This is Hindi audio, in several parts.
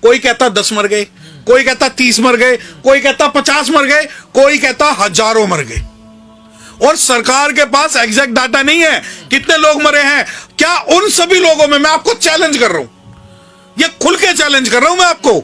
कोई कहता 10 मर गए, कोई कहता 30 मर गए, कोई कहता 50 मर गए, कोई कहता हजारों मर गए। और सरकार के पास एग्जैक्ट डाटा नहीं है कितने लोग मरे हैं। क्या उन सभी लोगों में, मैं आपको चैलेंज कर रहा हूं, ये खुल के चैलेंज कर रहा हूं मैं आपको,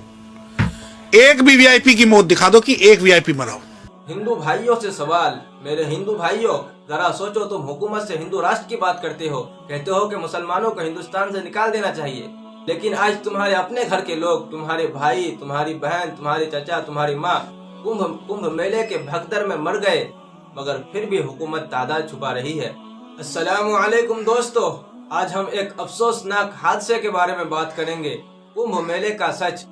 एक भी वीआईपी की मौत दिखा दो कि एक वीआईपी मरा हो। हिंदू भाइयों से सवाल, मेरे हिंदू भाइयों, जरा सोचो, तुम हुकूमत से हिंदू राष्ट्र की बात करते हो, कहते हो कि मुसलमानों को हिंदुस्तान से निकाल देना चाहिए, लेकिन आज तुम्हारे अपने घर के लोग, तुम्हारे भाई, तुम्हारी बहन, तुम्हारे चाचा, तुम्हारी माँ कुंभ मेले के भगदड़ में मर गए, मगर फिर भी हुकूमत तादाद छुपा रही है। अस्सलामु अलैकुम दोस्तों, आज हम एक अफसोसनाक हादसे के बारे में बात करेंगे, कुंभ मेले का सच।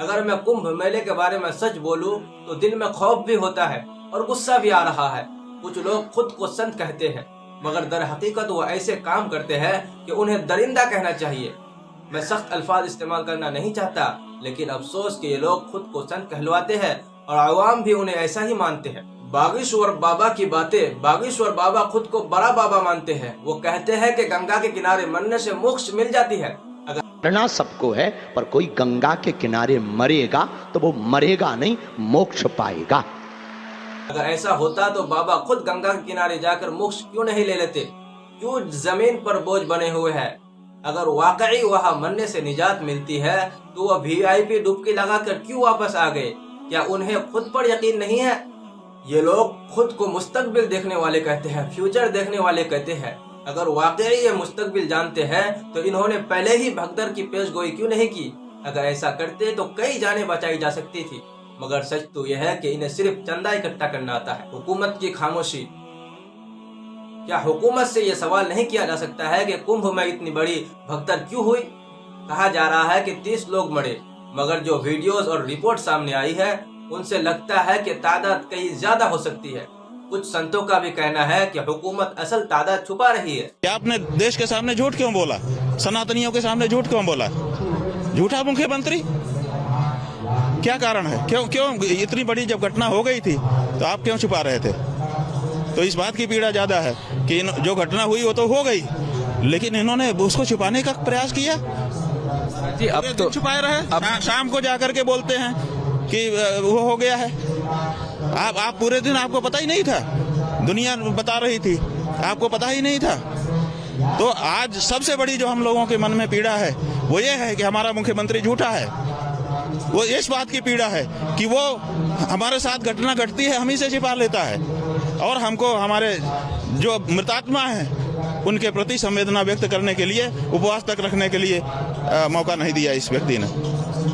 अगर मैं कुंभ मेले के बारे में सच बोलूं तो दिल में खौफ भी होता है और गुस्सा भी आ रहा है। कुछ लोग खुद को संत कहते हैं, मगर दर हकीकत वो ऐसे काम करते हैं कि उन्हें दरिंदा कहना चाहिए। मैं सख्त अल्फाज इस्तेमाल करना नहीं चाहता, लेकिन अफसोस कि ये लोग खुद को संत कहलवाते हैं और आवाम भी उन्हें ऐसा ही मानते हैं। बागेश्वर बाबा की बातें, बागेश्वर बाबा खुद को बड़ा बाबा मानते हैं। वो कहते हैं कि गंगा के किनारे मरने से मोक्ष मिल जाती है। मरना सबको है, पर कोई गंगा के किनारे मरेगा तो वो मरेगा नहीं, मोक्ष पाएगा। अगर ऐसा होता तो बाबा खुद गंगा के किनारे जाकर मोक्ष क्यों नहीं ले लेते? क्यों जमीन पर बोझ बने हुए हैं? अगर वाकई वहाँ मरने से निजात मिलती है तो वह वीआईपी डुबकी लगाकर क्यों वापस आ गए? क्या उन्हें खुद पर यकीन नहीं है? ये लोग खुद को मुस्तकबिल देखने वाले कहते हैं, फ्यूचर देखने वाले कहते हैं। अगर वाकई ये मुस्तकबिल जानते हैं तो इन्होंने पहले ही भगदड़ की पेशगोई क्यों नहीं की? अगर ऐसा करते तो कई जानें बचाई जा सकती थी। मगर सच तो यह है कि इन्हें सिर्फ चंदा इकट्ठा करना आता है। हुकूमत की खामोशी। क्या हुकूमत से यह सवाल नहीं किया जा सकता है कि कुंभ में इतनी बड़ी भगदड़ क्यों हुई? कहा जा रहा है कि 30 लोग मरे, मगर जो वीडियोस और रिपोर्ट सामने आई है उनसे लगता है कि तादाद कहीं ज्यादा हो सकती है। कुछ संतों का भी कहना है कि हुकूमत असल तादाद छुपा रही है। क्या आपने देश के सामने झूठ क्यों बोला? सनातनियों के सामने झूठ क्यों बोला? झूठा मुख्यमंत्री, क्या कारण है? क्यों इतनी बड़ी जब घटना हो गई थी तो आप क्यों छुपा रहे थे? तो इस बात की पीड़ा ज्यादा है कि जो घटना हुई वो तो हो गई, लेकिन इन्होंने उसको छुपाने का प्रयास किया जी। अब तो छुपाए रहे, शाम को जाकर के बोलते हैं कि वो हो गया है। आप पूरे दिन आपको पता ही नहीं था, दुनिया बता रही थी, आपको पता ही नहीं था। तो आज सबसे बड़ी जो हम लोगों के मन में पीड़ा है वो ये है कि हमारा मुख्यमंत्री झूठा है। वो इस बात की पीड़ा है कि वो हमारे साथ घटना घटती है हम ही से छिपा लेता है, और हमको हमारे जो मृतात्मा हैं उनके प्रति संवेदना व्यक्त करने के लिए, उपवास तक रखने के लिए मौका नहीं दिया इस व्यक्ति ने।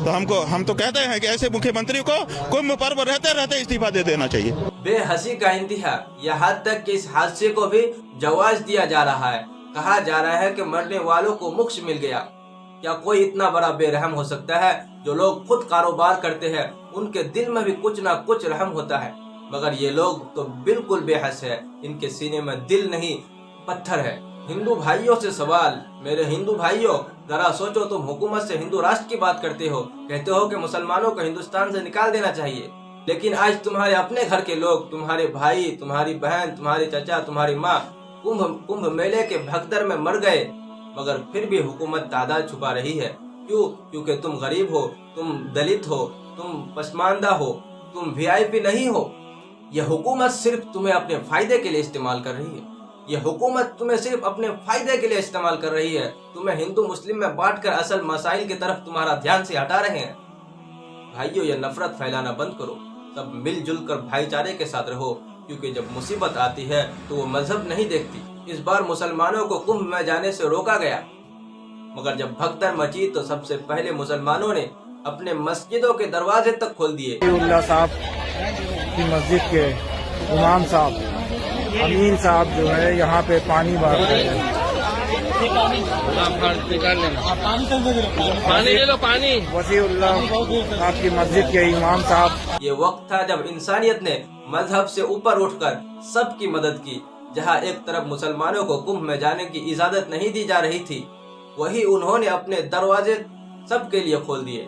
तो हम तो कहते हैं कि ऐसे मुख्यमंत्री को कुंभ पर्व रहते रहते इस्तीफा दे देना चाहिए। बेहसी का इंतहा, यहाँ तक कि इस हादसे को भी जवाज दिया जा रहा है। कहा जा रहा है कि मरने वालों को मोक्ष मिल गया। क्या कोई इतना बड़ा बेरहम हो सकता है? जो लोग खुद कारोबार करते हैं उनके दिल में भी कुछ ना कुछ रहम होता है, मगर ये लोग तो बिल्कुल बेहस है। इनके सीने में दिल नहीं पत्थर है। हिंदू भाइयों से सवाल, मेरे हिंदू भाइयों, जरा सोचो, तुम हुकूमत से हिंदू राष्ट्र की बात करते हो, कहते हो कि मुसलमानों को हिंदुस्तान से निकाल देना चाहिए, लेकिन आज तुम्हारे अपने घर के लोग, तुम्हारे भाई, तुम्हारी बहन, तुम्हारे चाचा, तुम्हारी माँ कुंभ मेले के भगदड़ में मर गए, मगर फिर भी हुकूमत तादाद छुपा रही है। क्यों? क्योंकि तुम गरीब हो, तुम दलित हो, तुम पसमानदा हो, तुम वीआईपी नहीं हो। यह हुकूमत सिर्फ तुम्हें अपने फायदे के लिए इस्तेमाल कर रही है। यह हुकूमत तुम्हें सिर्फ अपने फायदे के लिए इस्तेमाल कर रही है। तुम्हें हिंदू मुस्लिम में बांटकर असल मसाइल की तरफ तुम्हारा ध्यान से हटा रहे हैं। भाइयों, यह नफरत फैलाना बंद करो, सब मिलजुल कर भाईचारे के साथ रहो, क्योंकि जब मुसीबत आती है तो वो मजहब नहीं देखती। इस बार मुसलमानों को कुंभ में जाने से रोका गया, मगर जब भगदड़ मची तो सबसे पहले मुसलमानों ने अपने मस्जिदों के दरवाजे तक खोल दिए। साहब की मस्जिद के इमाम साहब, अमीन साहब जो है यहाँ पे पानी बांट रहे हैं। पानी ले लो, पानी। वसीउल्लाह साहब की मस्जिद के इमाम साहब। ये वक्त था जब इंसानियत ने मजहब से ऊपर उठकर सबकी मदद की। जहाँ एक तरफ मुसलमानों को कुंभ में जाने की इजाजत नहीं दी जा रही थी, वही उन्होंने अपने दरवाजे सबके लिए खोल दिए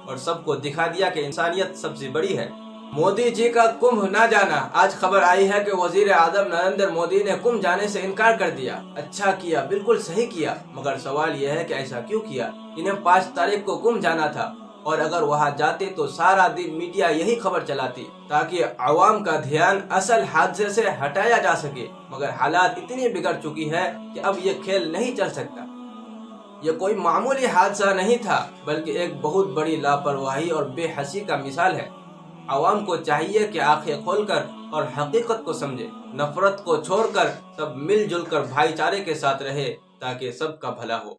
और सबको दिखा दिया कि इंसानियत सबसे बड़ी है। मोदी जी का कुंभ न जाना, आज खबर आई है कि वजीर आजम नरेंद्र मोदी ने कुंभ जाने से इनकार कर दिया। अच्छा किया, बिल्कुल सही किया, मगर सवाल यह है कि ऐसा क्यों किया? इन्हें 5 तारीख को कुंभ जाना था, और अगर वहां जाते तो सारा दिन मीडिया यही खबर चलाती ताकि अवाम का ध्यान असल हादसे से हटाया जा सके। मगर हालात इतनी बिगड़ चुकी है कि अब ये खेल नहीं चल सकता। ये कोई मामूली हादसा नहीं था, बल्कि एक बहुत बड़ी लापरवाही और बेहसी का मिसाल है। अवाम को चाहिए कि आंखें खोलकर और हकीकत को समझे, नफरत को छोड़कर सब मिलजुल कर भाईचारे के साथ रहे ताकि सबका भला हो।